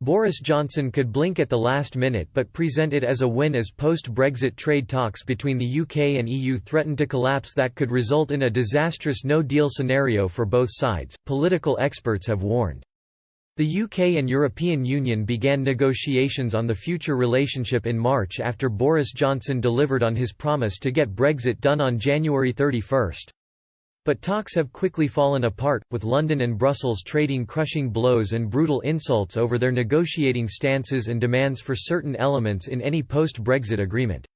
Boris Johnson could blink at the last minute but present it as a win as post-Brexit trade talks between the UK and EU threatened to collapse that could result in a disastrous no-deal scenario for both sides, political experts have warned. The UK and European Union began negotiations on the future relationship in March after Boris Johnson delivered on his promise to get Brexit done on January 31. But talks have quickly fallen apart, with London and Brussels trading crushing blows and brutal insults over their negotiating stances and demands for certain elements in any post-Brexit agreement.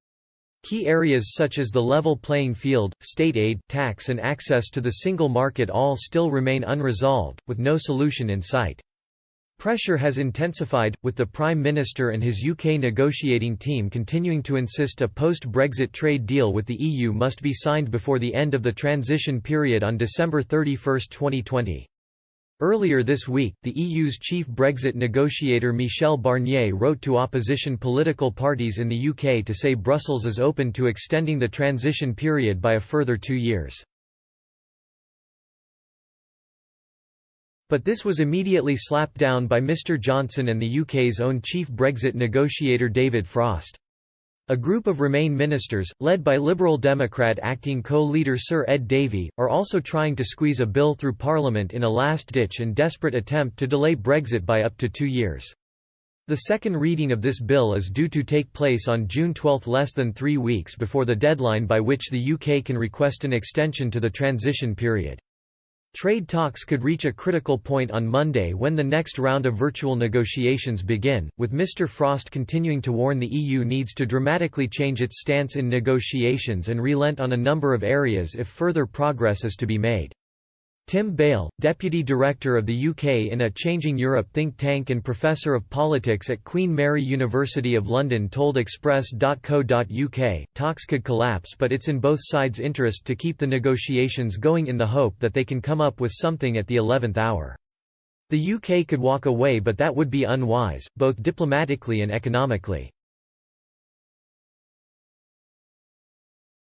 Key areas such as the level playing field, state aid, tax and access to the single market all still remain unresolved, with no solution in sight. Pressure has intensified, with the Prime Minister and his UK negotiating team continuing to insist a post-Brexit trade deal with the EU must be signed before the end of the transition period on December 31, 2020. Earlier this week, the EU's chief Brexit negotiator Michel Barnier wrote to opposition political parties in the UK to say Brussels is open to extending the transition period by a further 2 years. But this was immediately slapped down by Mr Johnson and the UK's own chief Brexit negotiator David Frost. A group of Remain ministers, led by Liberal Democrat acting co-leader Sir Ed Davey, are also trying to squeeze a bill through Parliament in a last-ditch and desperate attempt to delay Brexit by up to 2 years. The second reading of this bill is due to take place on June 12, less than 3 weeks before the deadline by which the UK can request an extension to the transition period. Trade talks could reach a critical point on Monday when the next round of virtual negotiations begin, with Mr Frost continuing to warn the EU needs to dramatically change its stance in negotiations and relent on a number of areas if further progress is to be made. Tim Bale, Deputy Director of the UK in a Changing Europe think tank and Professor of Politics at Queen Mary University of London told Express.co.uk, talks could collapse but it's in both sides' interest to keep the negotiations going in the hope that they can come up with something at the 11th hour. The UK could walk away but that would be unwise, both diplomatically and economically.